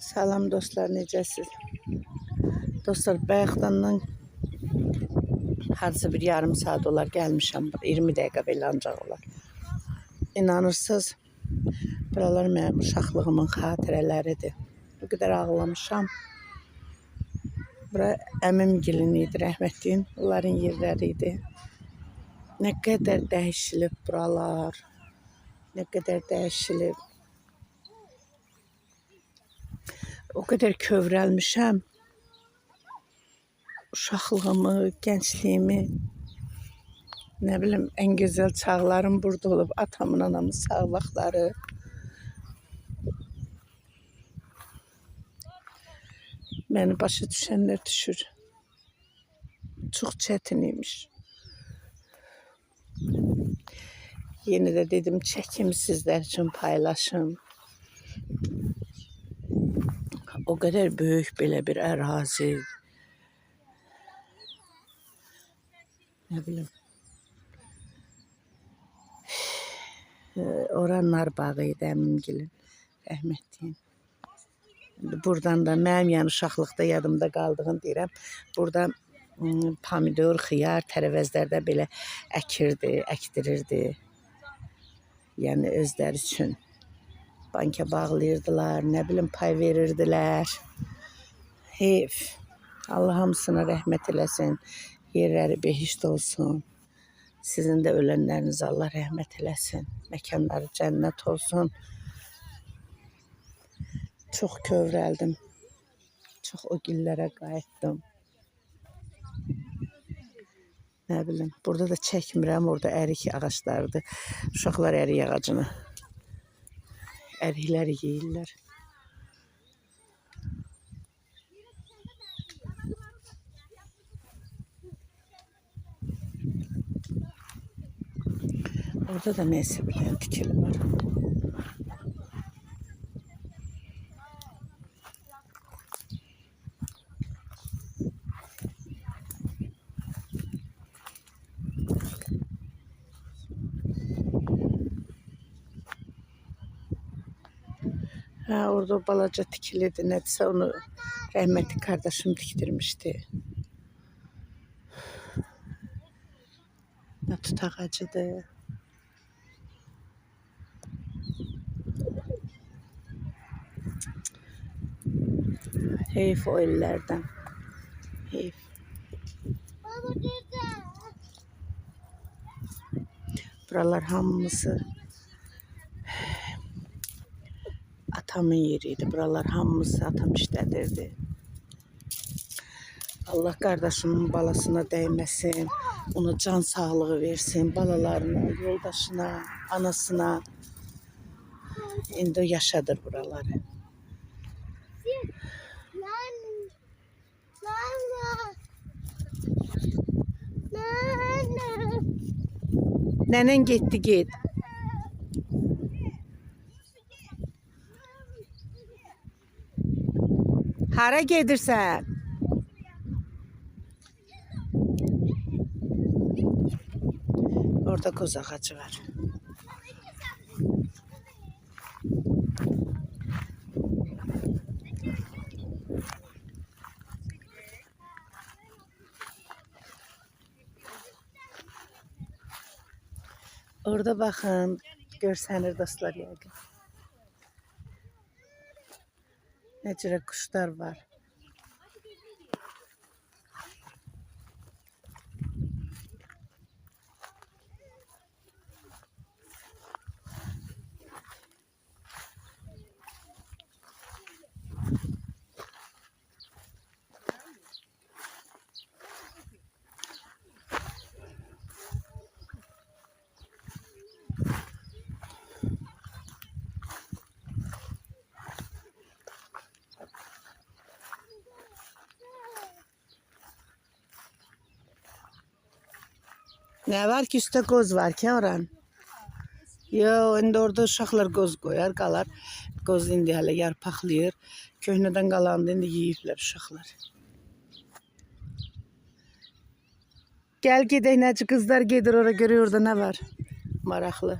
Salam dostlar, necəsiz? Dostlar, bayaqdan hardasa bir yarım saat olar gəlmişəm. 20 dəqiqə belə ancaq olar. İnanırsınız, buralar mənim uşaqlığımın xatirələridir. Bu qədər ağlamışam. Bura əmimgilin idi, rəhmətliyin. Onların yerləri idi. Nə qədər dəyişilib buralar. Nə qədər dəyişilib. O qədər kövrəlmişəm. Uşaqlığımı, gəncliyimi, nə bilim, ən gözəl çağlarım burada olub. Atamın, anamın sağ vaxtları. Məni başa düşənlər düşür. Çox çətin imiş. Yeni də dedim, çəkim sizlər üçün paylaşım. O qədər böyük belə bir ərazi. Nə bilim. Oran nar bağı idi əmimgilin, rəhmətliyin. Buradan da mənim yəni uşaqlıqda yadımda qaldığını deyirəm. Burada pomidor, xiyar, tərəvəzlər də belə əkdirirdi. Yəni özləri üçün. Banka bağlayırdılar, nə bilim, pay verirdilər. Heyf. Allah hamısına rəhmət eləsin. Yerləri behişt olsun. Sizin də ölənləriniz Allah rəhmət eləsin. Məkanları cənnət olsun. Çox kövrəldim. Çox o gillərə qayıtdım. Nə bilim, burada da çəkmirəm, orada ərik ağaçlarıdır. Uşaqlar ərik ağacını, ərikləri yeyirlər. Orada da neyse bilən tikili var. Ha, orada o balaca tikilidir, nədirsə onu rəhmətli qardaşım tikdirmişdi. Tut ağacıdır. Heyf o illərdən. Heyf. Buralar hamısı atamın yeriydi. Buralar hamısı atam işlədirdi. Allah qardaşımın balasına dəyməsin. Ona can sağlığı versin. Balalarına, yoldaşına, anasına. İndi o yaşadır buraları. Nenen gitti, git. Hara gedirsən? Orada qoz ağacı var. Orada baxın, görsənir dostlar yəqin. Nə cürə quşlar var. Nə var ki, üstə qoz var ki, oran? Yo, indi orada uşaqlar qoz qoyar, qalar. Qoz indi hələ yarpaqlayır. Köhnədən qalandı, indi yeyiblər uşaqlar. Gəl gedək, nəci qızlar gedir ora, görür orada nə var? Maraqlı.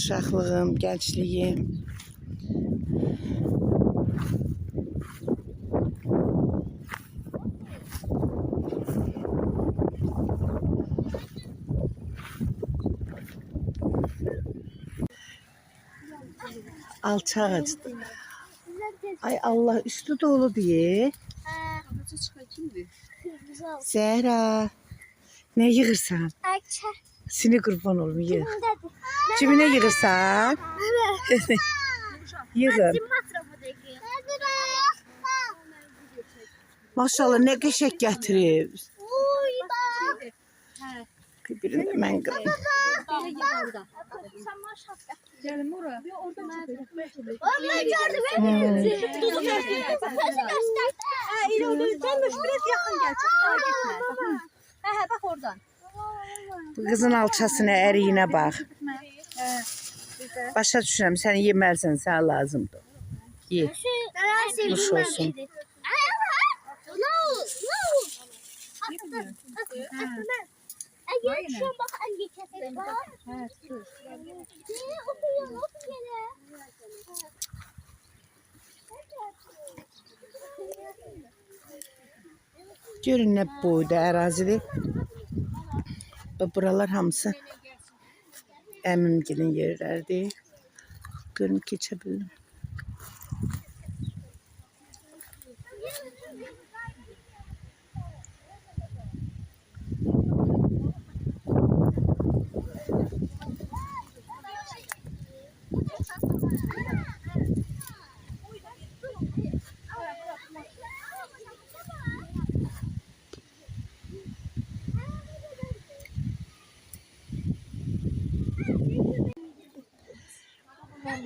uşaqlığım, gəncliyim. Alça ağacıdır. Ay Allah, üstü dolu diye. Zehra, ne yığırsan? Seni kurban olum, yığ. Cibine yığırsan? Yığın. Maşallah, ne qəşəng gətirib. Birini də mən qırım. Gelin oraya. Biraz yakın gel. Çok daha gitme. Bak oradan. Bu qızın alçasına, əriyinə bax. Başa düşürəm, sən yeməlisən, sənə lazımdır. Ye. Nuş olsun. Görün nə boyda ərazidir. Buralar hamısı əmimgilin yerlərdir. Görün keçə bildim.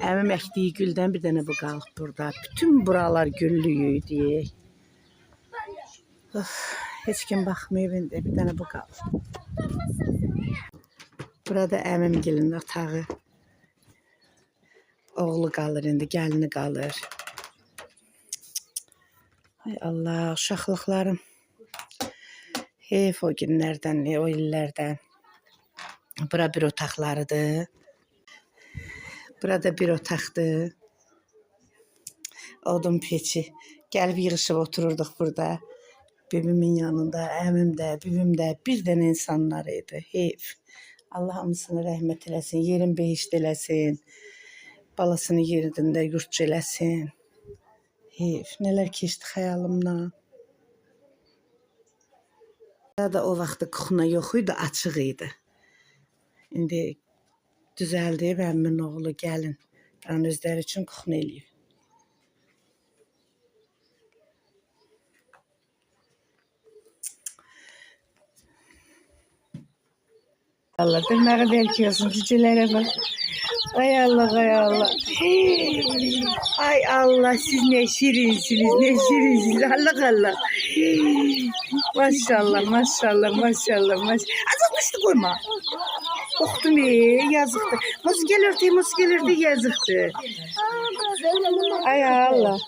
Əmim əkdiyi güldən bir dənə bu qalıb burada. Bütün buralar güllüyüydü. Heç kim baxmayıb indi. Bir dənə bu qalıb. Burada əmimgilin otağı. Oğlu qalır indi, gəlini qalır. Ay Allah, uşaqlıqlarım. Heyf o günlərdən, o illərdən. Bura bir otaqlarıdır. Burada bir otaqdır. Odun peçi. Gəlib yığışıb otururduq burada. Bibimin yanında, əmim də, bibim də bir dənə insanlar idi. Heyf. Allah hamısını rəhmət eləsin, yerin behişt eləsin. Balasını yerində yurtcu eləsin. Heyf. Nələr keçdi xəyalımdan. Daha da o vaxtı kuxna yox idi, açıq idi. İndi düzəldi, əmmin oğlu gəlin. Yəni özləri üçün kuxna eləyib. Allah, dırnağı belkiyorsun cücelere bak. Ay Allah, ay Allah. Ay Allah, siz ne şirinsiniz, ne şirinsiniz. Allah Allah. Maşallah, maşallah, maşallah, maşallah. Azıcık düştü koyma. Korktum yazıktı. Nasıl gelirdi, yazıktı. Ay Allah.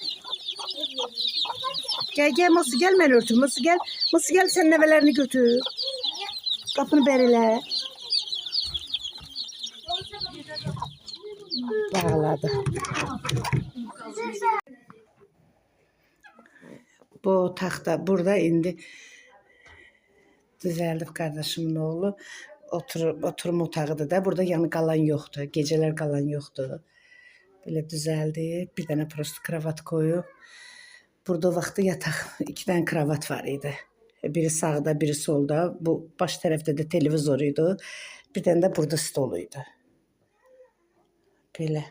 Gel, Musu gel, ben örtüm. Musu gel, sen nevelerini götür. Kapını berile. Bağladı. Bu taxta burada indi düzəldib qardaşımın oğlu. Oturum otağıdır da. Burada yanı qalan yoxdur. Gecələr qalan yoxdur. Belə düzəldi. Bir dənə prosto kravat koyub. Burada vaxtı yataq. 2 dənə kravat var idi. Biri sağda, biri solda. Bu baş tərəfdə də televizor idi. Bir dənə də burada stol idi. Belə.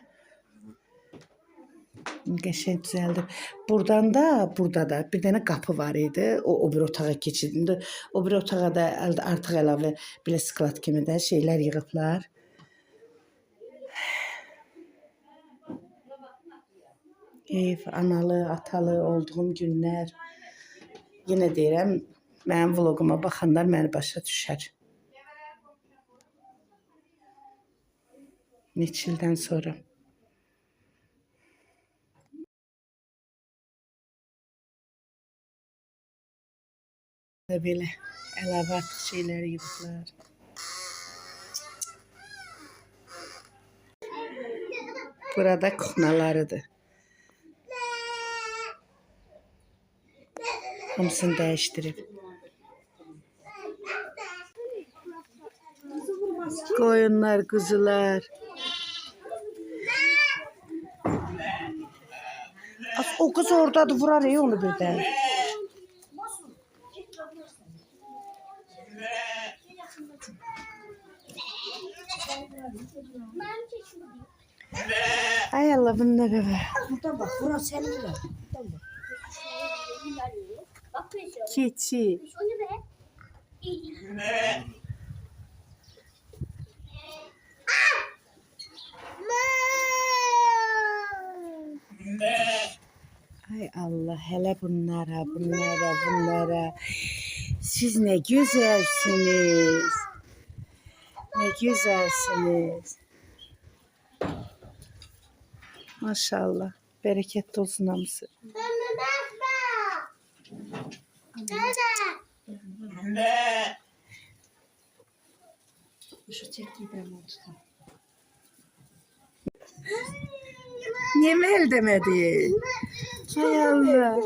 Qəşəng düzəldi. Buradan da, burada da bir dənə qapı var idi. O bir otağa keçidində. O bir otağa da artıq əlavə belə sklad kimi də şeylər yığıblar. Ev, analı, atalı olduğum günlər. Yenə deyirəm, mənim vloquma baxanlar məni başa düşər. Neçə ildən sonra. Belə əlavə artıq şeyləri yığıblar. Burada kuklalarıdır. Hamısını değiştirip. Koyunlar, kuzular. O kız oradadır, vurar ya onu birden. Ay Allah, bunlara bak. Buradan bak, burası senin de. Keçi. Ay Allah, hele bunlara. Siz ne güzelsiniz. Ne güzelsiniz. Maşallah. Bereketli olsun hamısı. Şu çektiği ben tutam. Niye el demedi? Hay Allah.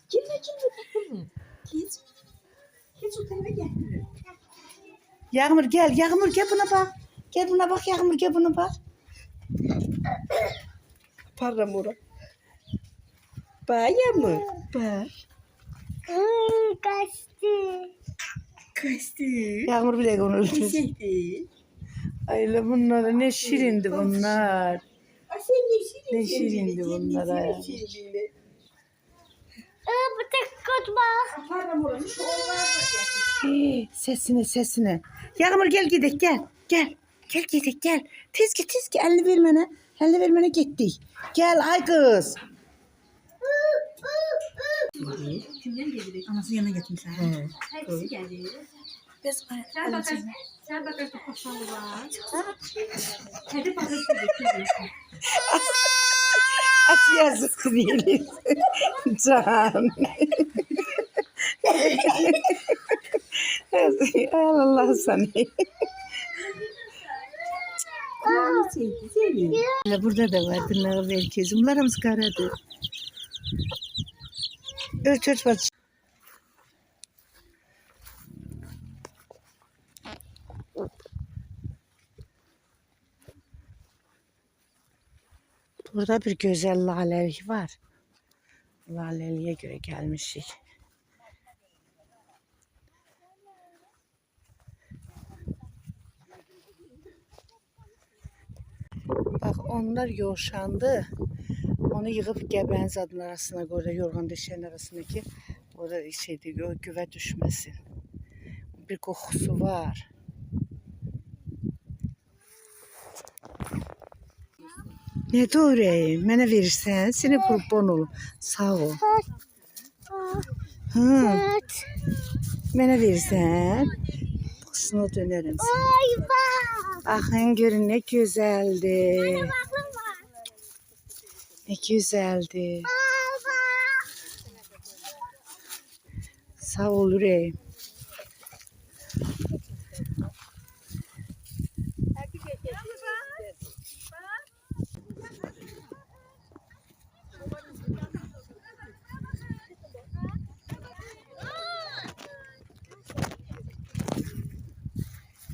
Girme. Hiç o tarafa gelmiyor. Yağmur gel buna bak. Gel buna bak Yağmur, gel buna bak. Pardon Murat. Baya mı? Bak. Kaçtı. Yağmur bile konuştu. Şeydi. Ay bunlar ne şirindi bunlar. Ay sen Ne şirindi bunlar ay. Pardon Murat. Şu oğlan Sesine. Yağmur gel gidelim gel. Gel gidelim gel. Tez ki elini vermene. Elini vermene gittik. Gel ay kız. Kimden gelir? Anası yanına getirmiş. Hepsi gelir. Biz Sen bakarsın koşalı var. Hadi bakarsın getiriyorsun. At yazık değiliz. Can. Allah sana. Burada da var. Bunlar belki. Bunlarımız karadır. Ört bak. Burada bir güzel lalelik var. Laleliğe göre gelmişik. Bak onlar yoğuşandı. Onu yığıp gebenzadın arasına koydu. Yorgan döşeğin arasına ki orada şeydi, o güve düşmesin. Bir kokusu var. Ne doğrayım? Mənə verirsən, seni kurban olum. Sağ ol. Hı. Mənə verirsən, başına dönərəm seni. Baxın görün ne güzeldi. Ne güzeldi. Sağ ol Rey.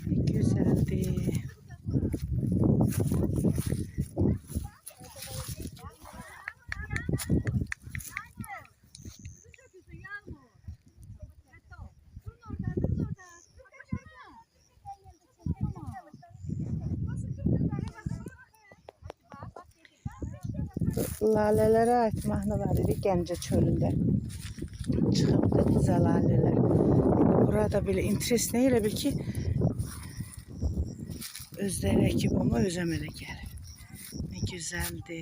Ne güzeldi. Lalelere ait mahnı var idi Gəncə çölündə. Çıxıb da bizə lalələr. Burada belə interes nə elə bil ki özləri əkib ama özəmə də gəlir. Ne güzeldi.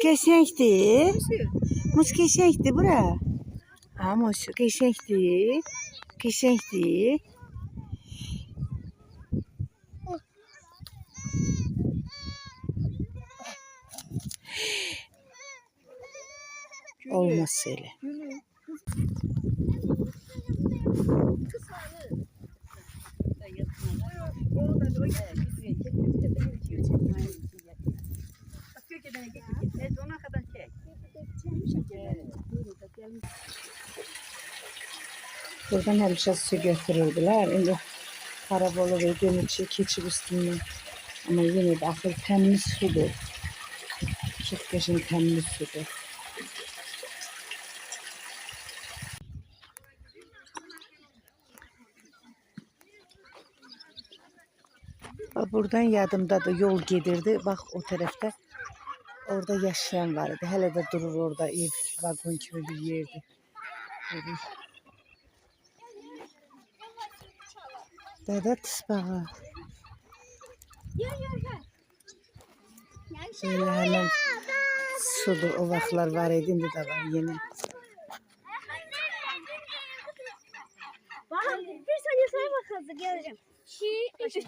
Qəşəngdir. Muz qəşəngdir bura. Ha, muz qəşəngdir. Qəşəngdir. Olmaz elə. Buradan həmişə su götürürdülər. İndi xarab olur, dönücü keçib üstündən. Amma yenə də axır təmiz sudur. Çox qəşəng təmiz sudur. Buradan yadımdadır, yol gedirdi. Bax o tərəfdə orada yaşayan var idi. Hələ də durur orada ev, vagon kimi bir yerdir. Dədə tısbağa. Böyle hemen sudur, o vaxtlar var idi, indi də var yenə. Bir saniye sonra bakalım, geleceğim. 2, 3.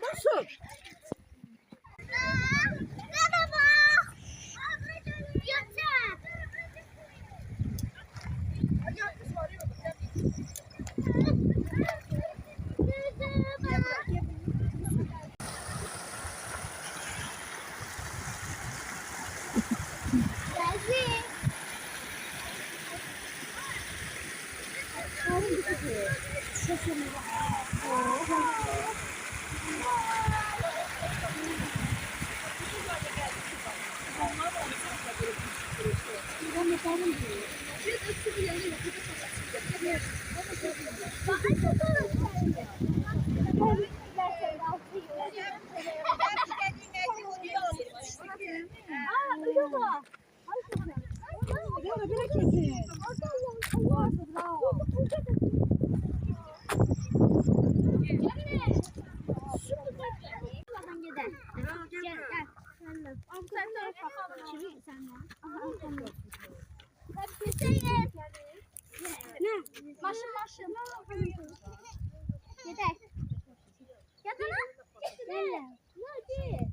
Nasıl? Maşın. Yeter. Yeter. Hadi.